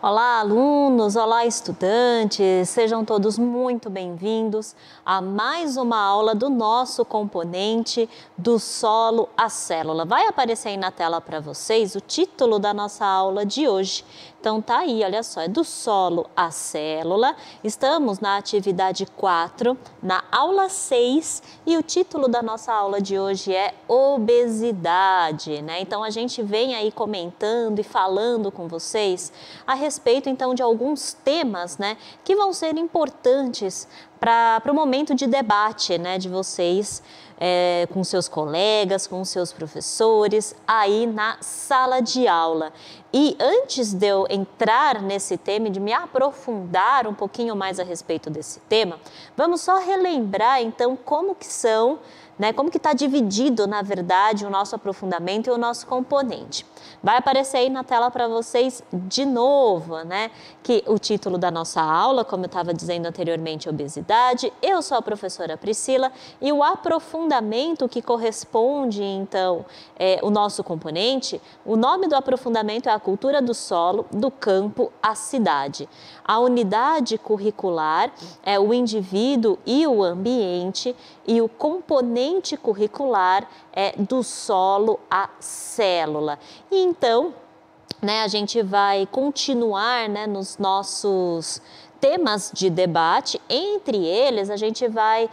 Olá, alunos! Olá, estudantes! Sejam todos muito bem-vindos a mais uma aula do nosso componente do solo à célula. Vai aparecer aí na tela para vocês o título da nossa aula de hoje. Então tá aí, olha só, é do solo à célula. Estamos na atividade 4, na aula 6, e o título da nossa aula de hoje é obesidade, né? Então a gente vem aí comentando e falando com vocês a respeito então de alguns temas, né, que vão ser importantes para o momento de debate, né, de vocês com seus colegas, com seus professores, aí na sala de aula. E antes de eu entrar nesse tema e de me aprofundar um pouquinho mais a respeito desse tema, vamos só relembrar então como que são, né, como que está dividido, na verdade, o nosso aprofundamento e o nosso componente. Vai aparecer aí na tela para vocês de novo, né, que o título da nossa aula, como eu estava dizendo anteriormente, é obesidade. Eu sou a professora Priscila e o aprofundamento que corresponde, então, o nosso componente, o nome do aprofundamento é a cultura do solo, do campo à cidade. A unidade curricular é o indivíduo e o ambiente e o componente curricular é do solo à célula. E então, né, a gente vai continuar, né, nos nossos temas de debate. Entre eles, a gente vai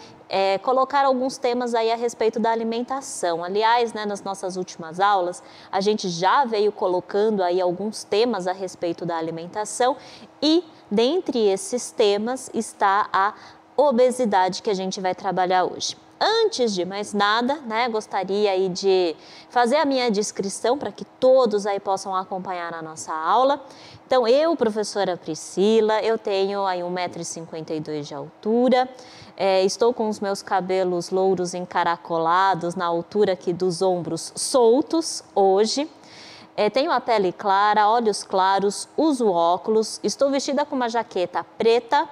colocar alguns temas aí a respeito da alimentação. Aliás, né, nas nossas últimas aulas, a gente já veio colocando aí alguns temas a respeito da alimentação e dentre esses temas está a obesidade que a gente vai trabalhar hoje. Antes de mais nada, né, gostaria aí de fazer a minha descrição para que todos aí possam acompanhar a nossa aula. Então, eu, professora Priscila, eu tenho aí 1,52 m de altura, estou com os meus cabelos louros encaracolados na altura aqui dos ombros soltos hoje. Tenho a pele clara, olhos claros, uso óculos, estou vestida com uma jaqueta preta.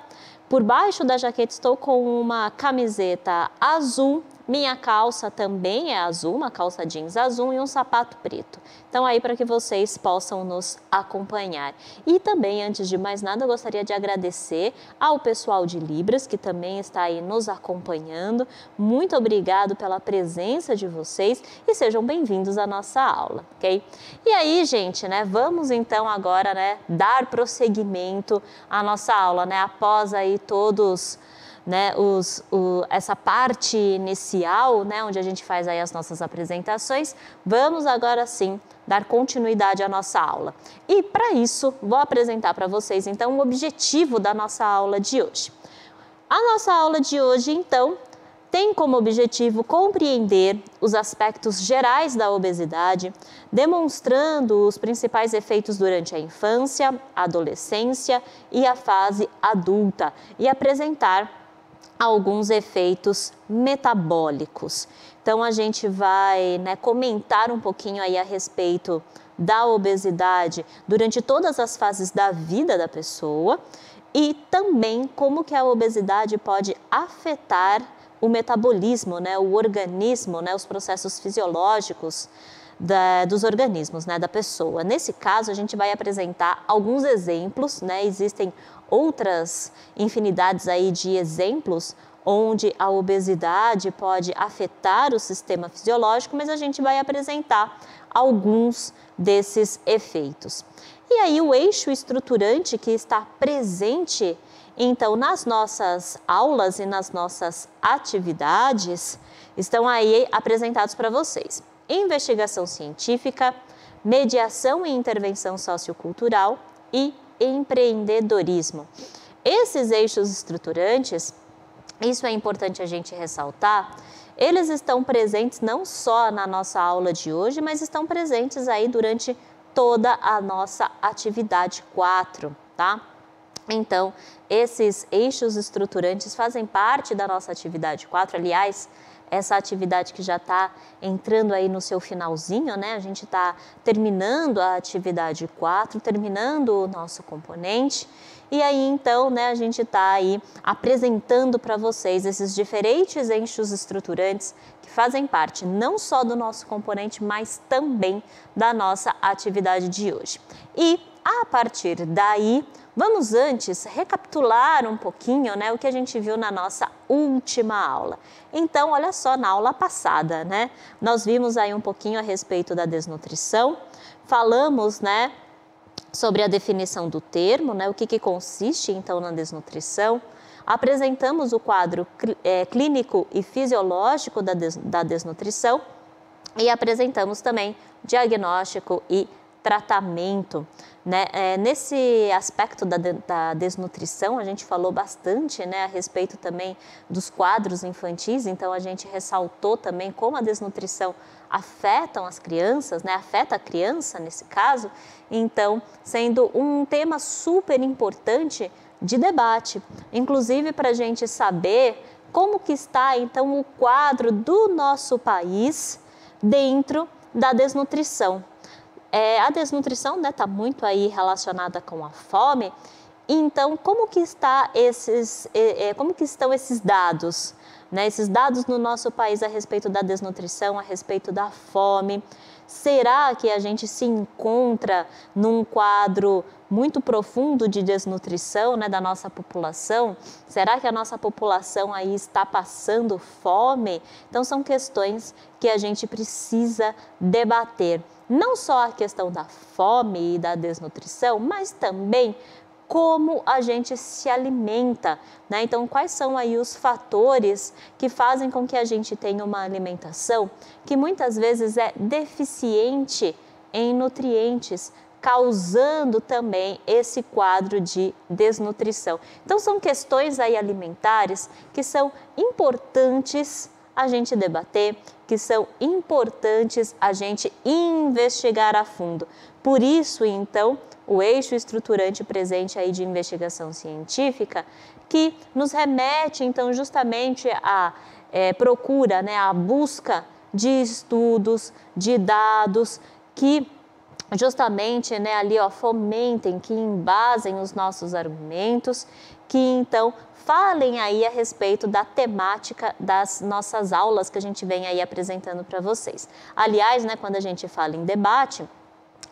Por baixo da jaqueta estou com uma camiseta azul, minha calça também é azul, uma calça jeans azul e um sapato preto. Então aí para que vocês possam nos acompanhar. E também, antes de mais nada, eu gostaria de agradecer ao pessoal de Libras que também está aí nos acompanhando. Muito obrigado pela presença de vocês e sejam bem-vindos à nossa aula, ok? E aí, gente, né, vamos então agora, né, dar prosseguimento à nossa aula, né, após aí todos, né, essa parte inicial, né, onde a gente faz aí as nossas apresentações, vamos agora sim dar continuidade à nossa aula. E para isso, vou apresentar para vocês então o objetivo da nossa aula de hoje. A nossa aula de hoje, então, tem como objetivo compreender os aspectos gerais da obesidade, demonstrando os principais efeitos durante a infância, a adolescência e a fase adulta e apresentar alguns efeitos metabólicos. Então, a gente vai, né, comentar um pouquinho aí a respeito da obesidade durante todas as fases da vida da pessoa e também como que a obesidade pode afetar o metabolismo, né, o organismo, né, os processos fisiológicos dos organismos, né, da pessoa. Nesse caso, a gente vai apresentar alguns exemplos, né, existem outras infinidades aí de exemplos onde a obesidade pode afetar o sistema fisiológico, mas a gente vai apresentar alguns desses efeitos. E aí o eixo estruturante que está presente então nas nossas aulas e nas nossas atividades estão aí apresentados para vocês. Investigação científica, mediação e intervenção sociocultural e empreendedorismo. Esses eixos estruturantes, isso é importante a gente ressaltar, eles estão presentes não só na nossa aula de hoje, mas estão presentes aí durante toda a nossa atividade 4, tá? Então, esses eixos estruturantes fazem parte da nossa atividade 4, aliás, essa atividade que já está entrando aí no seu finalzinho, né? A gente está terminando a atividade 4, terminando o nosso componente. E aí, então, né, a gente está aí apresentando para vocês esses diferentes eixos estruturantes que fazem parte não só do nosso componente, mas também da nossa atividade de hoje. E A partir daí, vamos antes recapitular um pouquinho, né, o que a gente viu na nossa última aula. Então, olha só, na aula passada, né, nós vimos aí um pouquinho a respeito da desnutrição, falamos, né, sobre a definição do termo, né, o que consiste então na desnutrição, apresentamos o quadro clínico e fisiológico da desnutrição e apresentamos também diagnóstico e tratamento. Né? Nesse aspecto da desnutrição, a gente falou bastante, né, a respeito também dos quadros infantis, então a gente ressaltou também como a desnutrição afeta as crianças, né, afeta a criança nesse caso, então sendo um tema super importante de debate, inclusive para a gente saber como que está então o quadro do nosso país dentro da desnutrição. A desnutrição está, né, muito aí relacionada com a fome, então como que estão esses dados, né? Esses dados no nosso país a respeito da desnutrição, a respeito da fome? Será que a gente se encontra num quadro muito profundo de desnutrição, né, da nossa população? Será que a nossa população aí está passando fome? Então são questões que a gente precisa debater. Não só a questão da fome e da desnutrição, mas também como a gente se alimenta, né? Então, quais são aí os fatores que fazem com que a gente tenha uma alimentação que muitas vezes é deficiente em nutrientes, causando também esse quadro de desnutrição. Então, são questões aí alimentares que são importantes a gente debater, que são importantes a gente investigar a fundo. Por isso, então, o eixo estruturante presente aí de investigação científica, que nos remete, então, justamente à procura, né, à busca de estudos, de dados que justamente, né, ali, fomentem, que embasem os nossos argumentos, que então falem aí a respeito da temática das nossas aulas que a gente vem aí apresentando para vocês. Aliás, né, quando a gente fala em debate,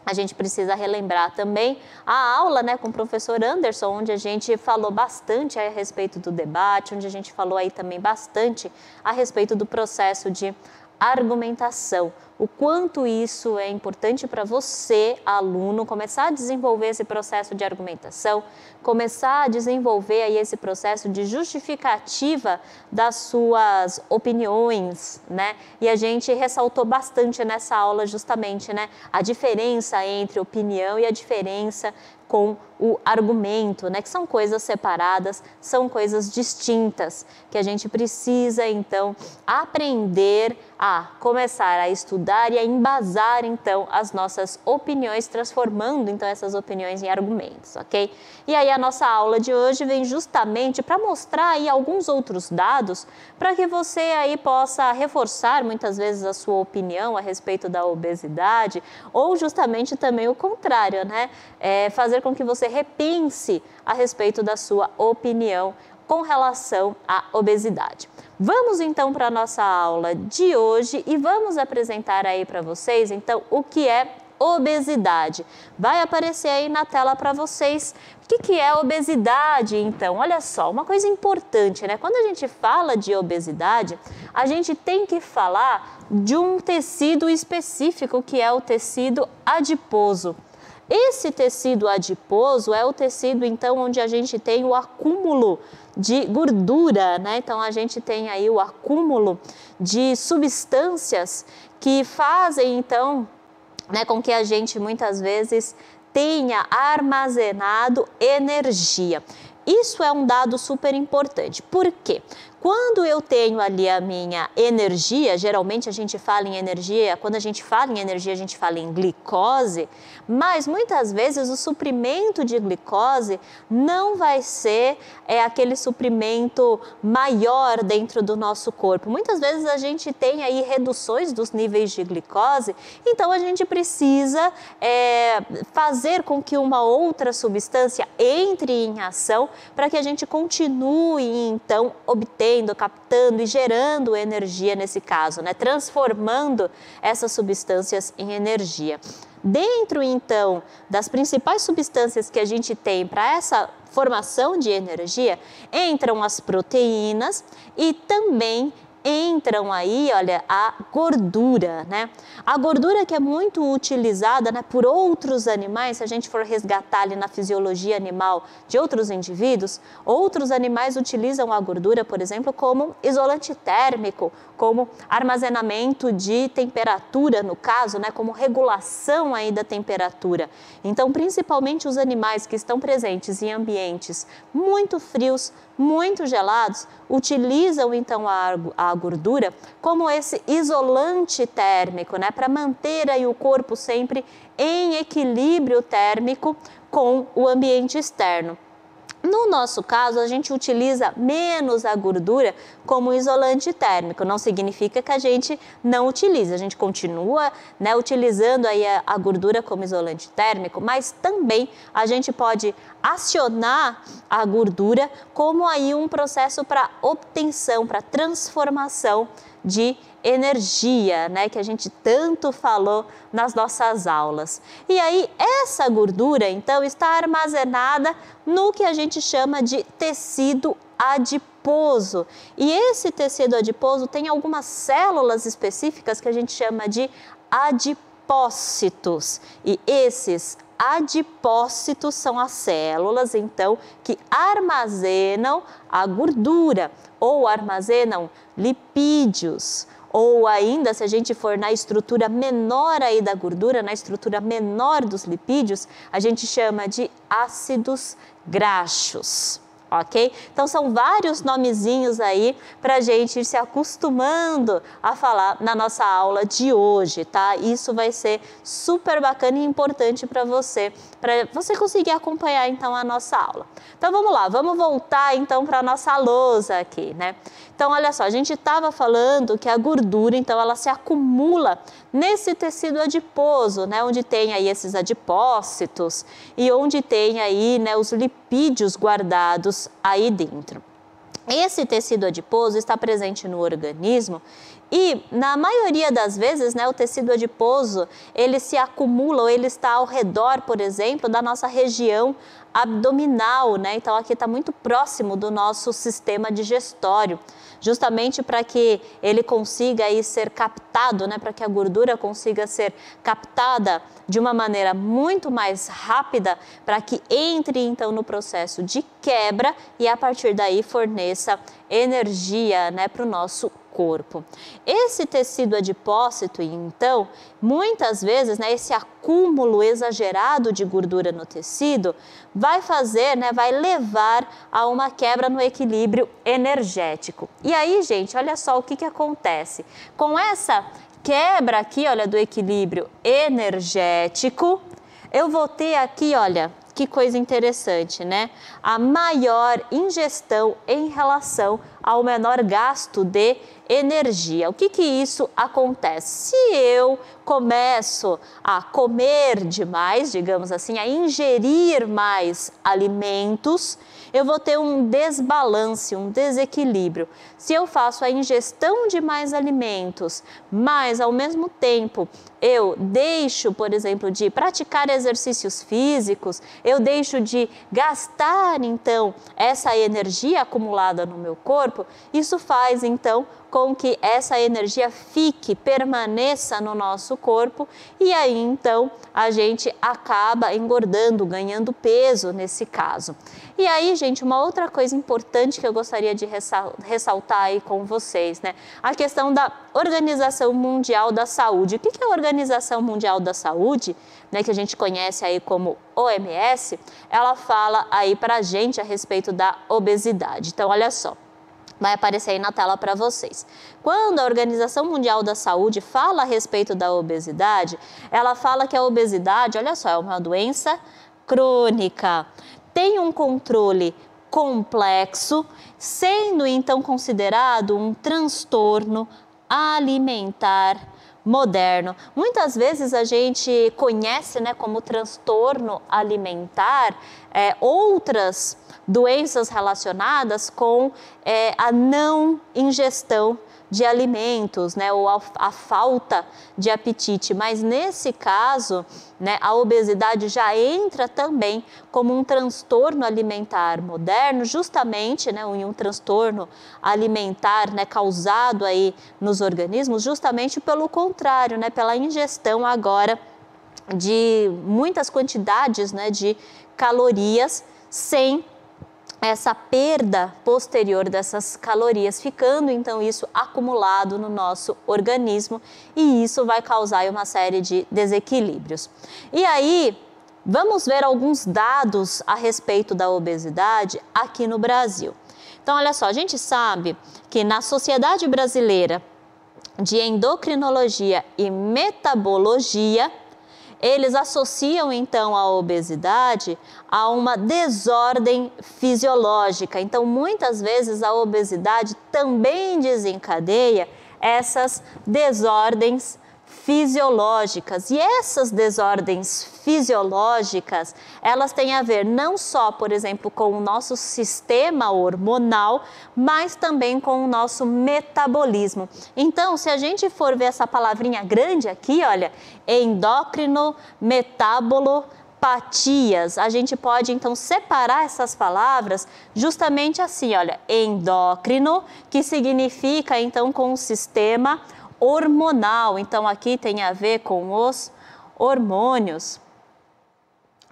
a gente precisa relembrar também a aula, né, com o professor Anderson, onde a gente falou bastante a respeito do debate, onde a gente falou aí também bastante a respeito do processo de argumentação. O quanto isso é importante para você, aluno, começar a desenvolver esse processo de argumentação, começar a desenvolver aí esse processo de justificativa das suas opiniões, né? E a gente ressaltou bastante nessa aula justamente, né, a diferença entre opinião e a diferença com o argumento, né, que são coisas separadas, são coisas distintas, que a gente precisa então aprender a começar a estudar e a embasar então as nossas opiniões, transformando então essas opiniões em argumentos, ok? E aí a nossa aula de hoje vem justamente para mostrar aí alguns outros dados para que você aí possa reforçar muitas vezes a sua opinião a respeito da obesidade ou justamente também o contrário, né? Fazer com que você repense a respeito da sua opinião com relação à obesidade. Vamos então para a nossa aula de hoje e vamos apresentar aí para vocês então o que é obesidade. Vai aparecer aí na tela para vocês o que é obesidade então. Olha só, uma coisa importante, né? Quando a gente fala de obesidade, a gente tem que falar de um tecido específico que é o tecido adiposo. Esse tecido adiposo é o tecido, então, onde a gente tem o acúmulo de gordura, né? Então, a gente tem aí o acúmulo de substâncias que fazem, então, né, com que a gente muitas vezes tenha armazenado energia. Isso é um dado super importante. Por quê? Quando eu tenho ali a minha energia, geralmente a gente fala em energia, quando a gente fala em energia a gente fala em glicose, mas muitas vezes o suprimento de glicose não vai ser aquele suprimento maior dentro do nosso corpo. Muitas vezes a gente tem aí reduções dos níveis de glicose, então a gente precisa fazer com que uma outra substância entre em ação para que a gente continue então obtendo, captando e gerando energia nesse caso, né? Transformando essas substâncias em energia. Dentro, então, das principais substâncias que a gente tem para essa formação de energia, entram as proteínas e também entram aí, olha, a gordura, né? A gordura que é muito utilizada, né, por outros animais, se a gente for resgatar ali na fisiologia animal de outros indivíduos, outros animais utilizam a gordura, por exemplo, como isolante térmico, como armazenamento de temperatura, no caso, né, como regulação aí da temperatura. Então, principalmente os animais que estão presentes em ambientes muito frios, muito gelados, utilizam então a gordura como esse isolante térmico, né, para manter aí o corpo sempre em equilíbrio térmico com o ambiente externo. No nosso caso, a gente utiliza menos a gordura como isolante térmico. Não significa que a gente não utilize, a gente continua, né, utilizando aí a gordura como isolante térmico, mas também a gente pode acionar a gordura como aí um processo para obtenção, para transformação de energia, né, que a gente tanto falou nas nossas aulas. E aí essa gordura, então, está armazenada no que a gente chama de tecido adiposo. E esse tecido adiposo tem algumas células específicas que a gente chama de adipócitos. E esses adipócitos são as células, então, que armazenam a gordura ou armazenam lipídios. Ou ainda, se a gente for na estrutura menor aí da gordura, na estrutura menor dos lipídios, a gente chama de ácidos graxos. Ok? Então, são vários nomezinhos aí para a gente ir se acostumando a falar na nossa aula de hoje, tá? Isso vai ser super bacana e importante para você conseguir acompanhar, então, a nossa aula. Então, vamos lá, vamos voltar, então, para a nossa lousa aqui, né? Então, olha só, a gente estava falando que a gordura, então, ela se acumula nesse tecido adiposo, né? Onde tem aí esses adipócitos e onde tem aí, né, os lipídios guardados aí dentro. Esse tecido adiposo está presente no organismo e, na maioria das vezes, né, o tecido adiposo, ele se acumula ou ele está ao redor, por exemplo, da nossa região abdominal, né? Então, aqui está muito próximo do nosso sistema digestório, justamente para que ele consiga aí ser captado, né? Para que a gordura consiga ser captada de uma maneira muito mais rápida, para que entre, então, no processo de quebra e, a partir daí, forneça energia, né, para o nosso corpo. Esse tecido adipócito, então, muitas vezes, né, esse acúmulo exagerado de gordura no tecido vai fazer, né, vai levar a uma quebra no equilíbrio energético. E aí, gente, olha só o que acontece. Com essa quebra aqui, olha, do equilíbrio energético, eu vou ter aqui, olha, que coisa interessante, né? A maior ingestão em relação ao menor gasto de energia. O que isso acontece? Se eu começo a comer demais, digamos assim, a ingerir mais alimentos, eu vou ter um desbalance, um desequilíbrio. Se eu faço a ingestão de mais alimentos, mas ao mesmo tempo eu deixo, por exemplo, de praticar exercícios físicos, eu deixo de gastar, então, essa energia acumulada no meu corpo, isso faz, então, com que essa energia permaneça no nosso corpo e aí, então, a gente acaba engordando, ganhando peso nesse caso. E aí, gente, uma outra coisa importante que eu gostaria de ressaltar aí com vocês, né? A questão da Organização Mundial da Saúde. O que é a Organização Mundial da Saúde, né, que a gente conhece aí como OMS? Ela fala aí pra gente a respeito da obesidade. Então, olha só. Vai aparecer aí na tela para vocês. Quando a Organização Mundial da Saúde fala a respeito da obesidade, ela fala que a obesidade, olha só, é uma doença crônica, tem um controle complexo, sendo então considerado um transtorno alimentar moderno. Muitas vezes a gente conhece, né, como transtorno alimentar outras doenças relacionadas com a não ingestão de alimentos, né, ou a falta de apetite, mas nesse caso, né, a obesidade já entra também como um transtorno alimentar moderno, justamente, né, um transtorno alimentar, né, causado aí nos organismos, justamente pelo contrário, né, pela ingestão agora de muitas quantidades, né, de calorias sem essa perda posterior dessas calorias, ficando então isso acumulado no nosso organismo e isso vai causar uma série de desequilíbrios. E aí, vamos ver alguns dados a respeito da obesidade aqui no Brasil. Então, olha só, a gente sabe que na Sociedade Brasileira de Endocrinologia e Metabologia, eles associam então a obesidade a uma desordem fisiológica. Então, muitas vezes a obesidade também desencadeia essas desordens fisiológicas. E essas desordens fisiológicas, elas têm a ver não só, por exemplo, com o nosso sistema hormonal, mas também com o nosso metabolismo. Então, se a gente for ver essa palavrinha grande aqui, olha, endócrino, metabulopatias, a gente pode então separar essas palavras justamente assim, olha, endócrino, que significa então com o sistema hormonal, então aqui tem a ver com os hormônios.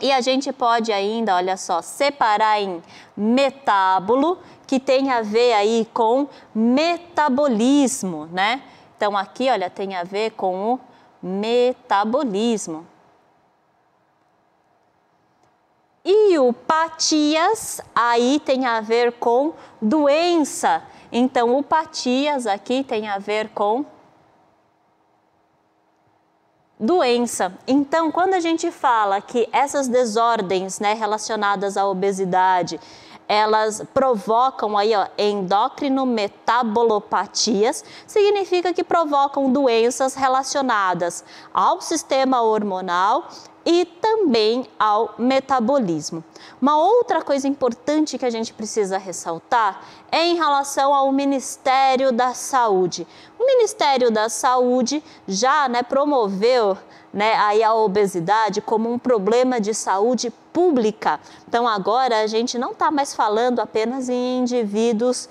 E a gente pode ainda, olha só, separar em metábolo, que tem a ver aí com metabolismo, né? Então aqui, olha, tem a ver com o metabolismo. E o patias, aí tem a ver com doença. Então o patias aqui tem a ver com doença. Então, quando a gente fala que essas desordens, né, relacionadas à obesidade, elas provocam aí, ó, endócrino-metabulopatias, significa que provocam doenças relacionadas ao sistema hormonal e também ao metabolismo. Uma outra coisa importante que a gente precisa ressaltar é em relação ao Ministério da Saúde. O Ministério da Saúde já, né, promoveu, né, aí a obesidade como um problema de saúde pública. Então agora a gente não está mais falando apenas em indivíduos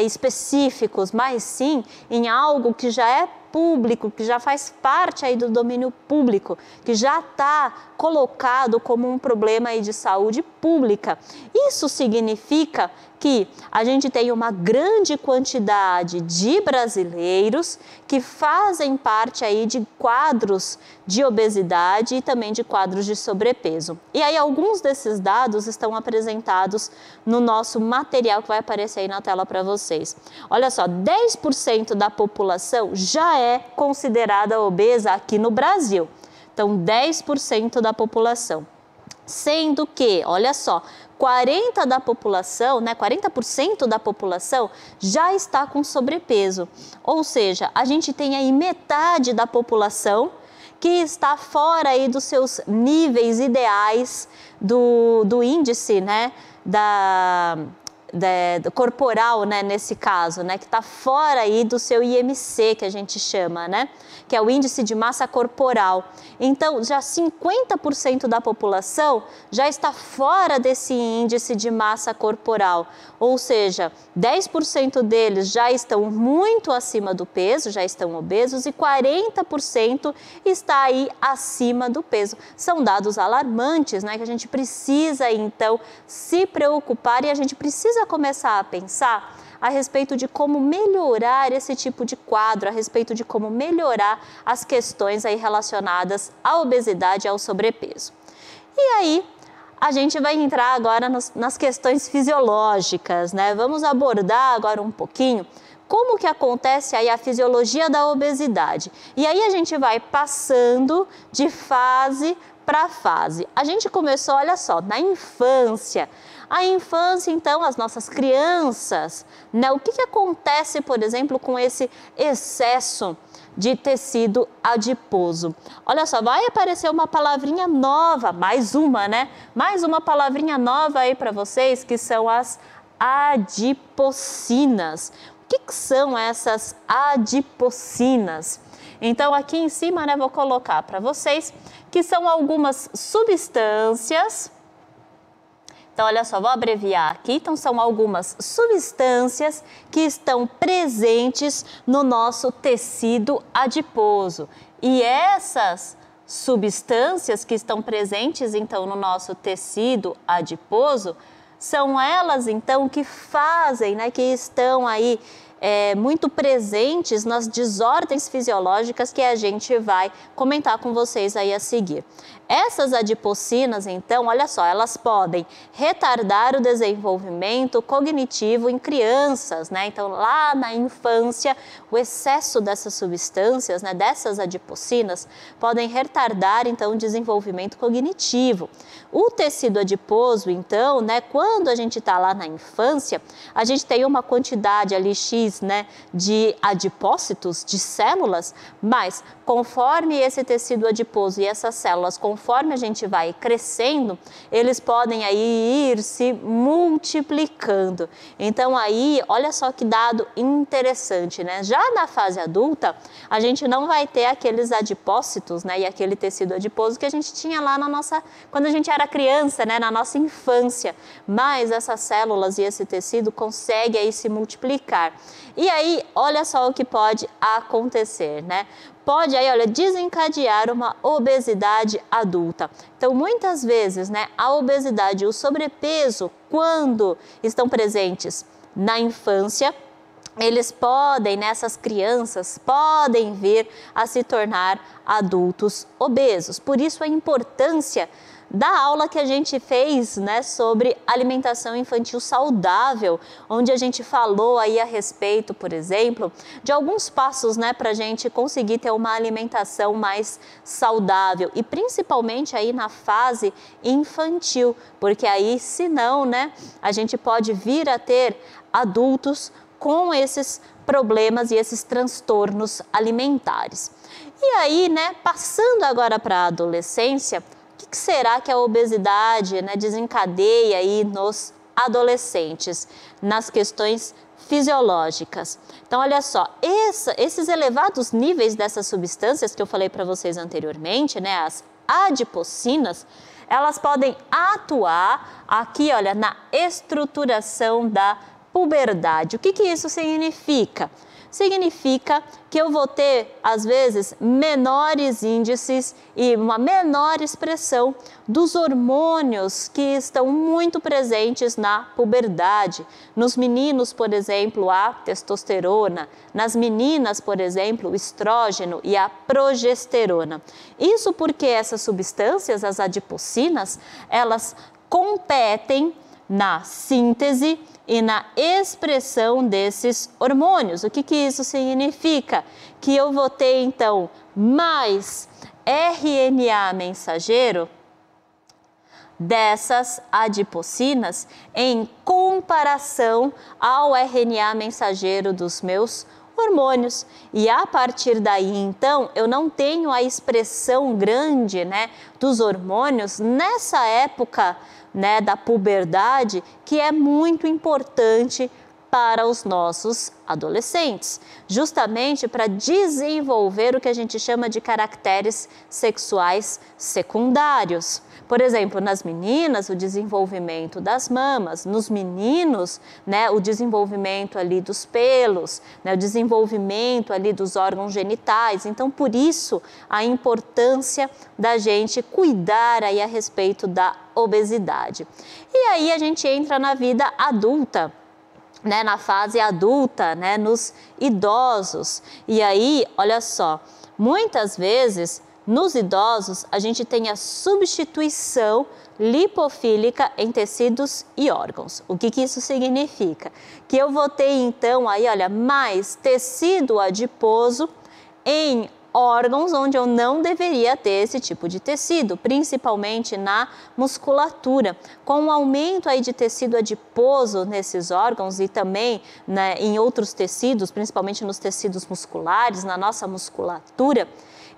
específicos, mas sim em algo que já é público, que já faz parte aí do domínio público, que já está colocado como um problema aí de saúde pública. Isso significa que a gente tem uma grande quantidade de brasileiros que fazem parte aí de quadros de obesidade e também de quadros de sobrepeso. E aí alguns desses dados estão apresentados no nosso material que vai aparecer aí na tela para vocês. Olha só, 10% da população já é considerada obesa aqui no Brasil. Então, 10% da população. Sendo que, olha só, 40% da população já está com sobrepeso. Ou seja, a gente tem aí metade da população que está fora aí dos seus níveis ideais do índice, né, corporal, né, nesse caso, né, que está fora aí do seu IMC, que a gente chama, né, que é o índice de massa corporal. Então, já 50% da população já está fora desse índice de massa corporal, ou seja, 10% deles já estão muito acima do peso, já estão obesos, e 40% está aí acima do peso. São dados alarmantes, né, que a gente precisa, então, se preocupar e a gente precisa começar a pensar a respeito de como melhorar esse tipo de quadro, a respeito de como melhorar as questões aí relacionadas à obesidade e ao sobrepeso. E aí, a gente vai entrar agora nas questões fisiológicas, né? Vamos abordar agora um pouquinho como que acontece aí a fisiologia da obesidade. E aí a gente vai passando de fase para fase. A gente começou, olha só, na infância. A infância, então, as nossas crianças, né? O que acontece, por exemplo, com esse excesso de tecido adiposo? Olha só, vai aparecer uma palavrinha nova, mais uma, né? Mais uma palavrinha nova aí para vocês, que são as adipocinas. que são essas adipocinas? Então, aqui em cima, né, vou colocar para vocês que são algumas substâncias. Então, olha só, vou abreviar aqui. Então, são algumas substâncias que estão presentes no nosso tecido adiposo. E essas substâncias que estão presentes, então, no nosso tecido adiposo, são elas, então, que fazem, né, que estão aí muito presentes nas desordens fisiológicas que a gente vai comentar com vocês aí a seguir. Essas adipocinas, então, olha só, elas podem retardar o desenvolvimento cognitivo em crianças, né? Então, lá na infância, o excesso dessas substâncias, né, dessas adipocinas, podem retardar, então, o desenvolvimento cognitivo. O tecido adiposo, então, né, quando a gente está lá na infância, a gente tem uma quantidade ali X, né, de adipócitos, de células, mas conforme esse tecido adiposo e essas células, conforme a gente vai crescendo, eles podem aí ir se multiplicando. Então aí, olha só que dado interessante, né? Já na fase adulta, a gente não vai ter aqueles adipócitos, né, e aquele tecido adiposo que a gente tinha lá na nossa, quando a gente era criança, né, na nossa infância, mas essas células e esse tecido conseguem aí se multiplicar. E aí, olha só o que pode acontecer, né? Pode aí, olha, desencadear uma obesidade adulta. Então, muitas vezes, né, a obesidade e o sobrepeso, quando estão presentes na infância, eles podem, nessas crianças, podem vir a se tornar adultos obesos. Por isso a importância da aula que a gente fez, né, sobre alimentação infantil saudável, onde a gente falou aí a respeito, por exemplo, de alguns passos, né, para a gente conseguir ter uma alimentação mais saudável e principalmente aí na fase infantil, porque aí, senão, né, a gente pode vir a ter adultos com esses problemas e esses transtornos alimentares. E aí, né, passando agora para a adolescência, o que será que a obesidade, né, desencadeia aí nos adolescentes, nas questões fisiológicas? Então, olha só, esses elevados níveis dessas substâncias que eu falei para vocês anteriormente, né, as adipocinas, elas podem atuar aqui, olha, na estruturação da puberdade. O que isso significa? Significa que eu vou ter, às vezes, menores índices e uma menor expressão dos hormônios que estão muito presentes na puberdade. Nos meninos, por exemplo, a testosterona, nas meninas, por exemplo, o estrógeno e a progesterona. Isso porque essas substâncias, as adipocinas, elas competem na síntese e na expressão desses hormônios. O que isso significa? Que eu vou ter, então, mais RNA mensageiro dessas adipocinas em comparação ao RNA mensageiro dos meus hormônios. E a partir daí, então, eu não tenho a expressão grande, né, dos hormônios nessa época, né, da puberdade, que é muito importante para os nossos adolescentes, justamente para desenvolver o que a gente chama de caracteres sexuais secundários. Por exemplo, nas meninas, o desenvolvimento das mamas, nos meninos, né, o desenvolvimento ali dos pelos, né, o desenvolvimento ali dos órgãos genitais. Então, por isso, a importância da gente cuidar aí a respeito da obesidade. E aí a gente entra na vida adulta, né, na fase adulta, né, nos idosos. E aí, olha só, muitas vezes nos idosos a gente tem a substituição lipofílica em tecidos e órgãos. O que isso significa? Que eu vou ter então aí, olha, mais tecido adiposo em órgãos onde eu não deveria ter esse tipo de tecido, principalmente na musculatura. Com o aumento aí de tecido adiposo nesses órgãos e também, né, em outros tecidos, principalmente nos tecidos musculares, na nossa musculatura,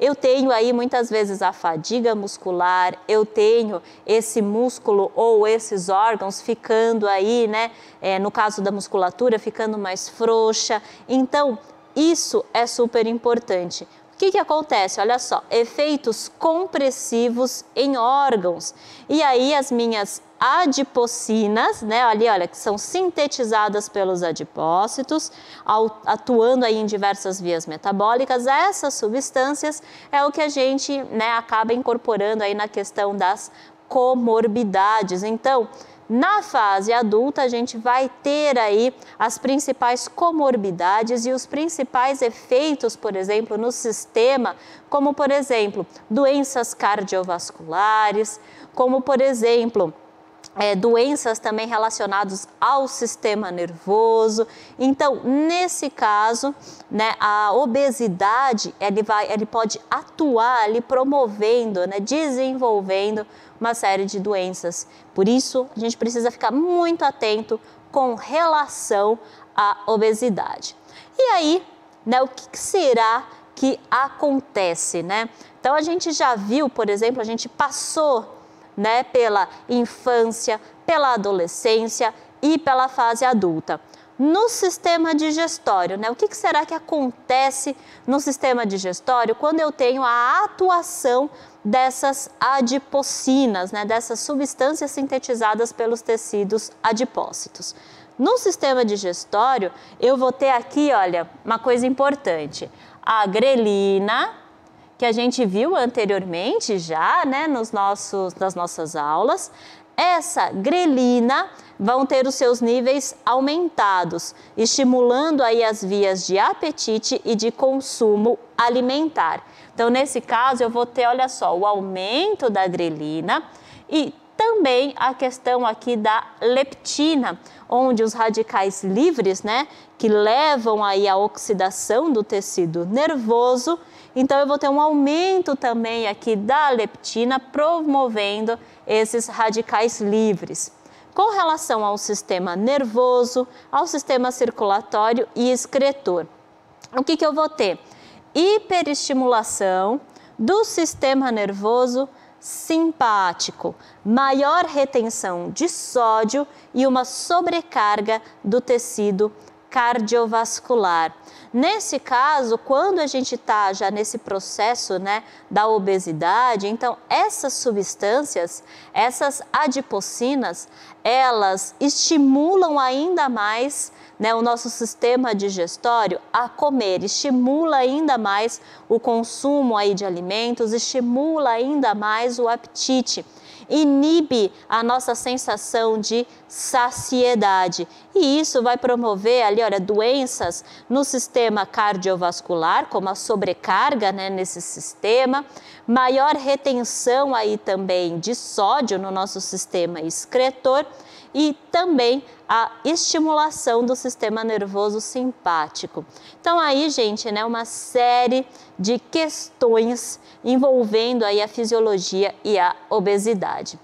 eu tenho aí muitas vezes a fadiga muscular, eu tenho esse músculo ou esses órgãos ficando aí, né, no caso da musculatura, ficando mais frouxa. Então, isso é super importante. O que acontece? Olha só, efeitos compressivos em órgãos. E aí as minhas adipocinas, né, ali, olha, que são sintetizadas pelos adipócitos, atuando aí em diversas vias metabólicas, essas substâncias é o que a gente, né, acaba incorporando aí na questão das comorbidades. Então, na fase adulta, a gente vai ter aí as principais comorbidades e os principais efeitos, por exemplo, no sistema, como, por exemplo, doenças cardiovasculares, como, por exemplo, doenças também relacionadas ao sistema nervoso. Então, nesse caso, né, a obesidade, ele pode atuar ali promovendo, né, desenvolvendo uma série de doenças. Por isso, a gente precisa ficar muito atento com relação à obesidade. E aí, né, o que será que acontece, né? Então, a gente já viu, por exemplo, a gente passou, né, pela infância, pela adolescência e pela fase adulta. No sistema digestório, né, o que será que acontece no sistema digestório quando eu tenho a atuação dessas adipocinas, né, dessas substâncias sintetizadas pelos tecidos adipócitos? No sistema digestório, eu vou ter aqui, olha, uma coisa importante, a grelina, que a gente viu anteriormente já, né, nas nossas aulas. Essa grelina vão ter os seus níveis aumentados, estimulando aí as vias de apetite e de consumo alimentar. Então, nesse caso, eu vou ter, olha só, o aumento da grelina e também a questão aqui da leptina, onde os radicais livres, né, que levam aí a oxidação do tecido nervoso. Então, eu vou ter um aumento também aqui da leptina, promovendo esses radicais livres. Com relação ao sistema nervoso, ao sistema circulatório e excretor, o que eu vou ter? Hiperestimulação do sistema nervoso simpático, maior retenção de sódio e uma sobrecarga do tecido cardiovascular. Nesse caso, quando a gente está já nesse processo, né, da obesidade, então essas substâncias, essas adipocinas, elas estimulam ainda mais, né, o nosso sistema digestório a comer, estimula ainda mais o consumo aí de alimentos, estimula ainda mais o apetite, inibe a nossa sensação de saciedade e isso vai promover ali, olha, doenças no sistema cardiovascular, como a sobrecarga, né, nesse sistema, maior retenção aí também de sódio no nosso sistema excretor e também a estimulação do sistema nervoso simpático. Então aí, gente, né, uma série de questões envolvendo aí a fisiologia e a obesidade.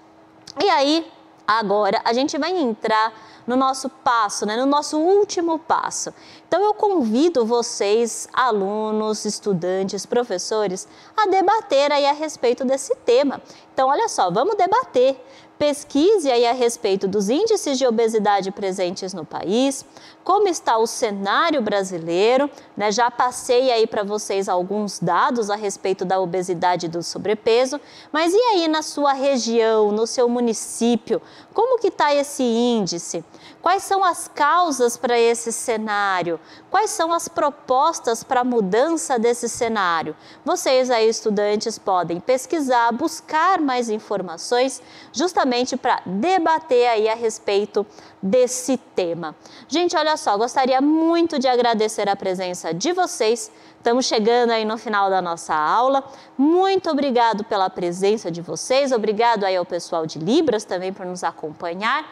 E aí, agora, a gente vai entrar no nosso passo, né, no nosso último passo. Então, eu convido vocês, alunos, estudantes, professores, a debater aí a respeito desse tema. Então, olha só, vamos debater. Pesquise aí a respeito dos índices de obesidade presentes no país, como está o cenário brasileiro, né? Já passei aí para vocês alguns dados a respeito da obesidade e do sobrepeso, mas e aí na sua região, no seu município, como que está esse índice? Quais são as causas para esse cenário? Quais são as propostas para a mudança desse cenário? Vocês aí, estudantes, podem pesquisar, buscar mais informações, justamente para debater aí a respeito desse tema. Gente, olha só, gostaria muito de agradecer a presença de vocês. Estamos chegando aí no final da nossa aula. Muito obrigado pela presença de vocês, obrigado aí ao pessoal de Libras também por nos acompanhar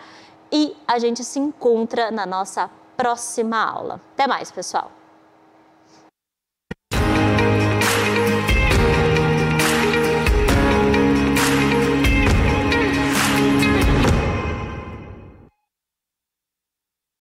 e a gente se encontra na nossa próxima aula. Até mais, pessoal!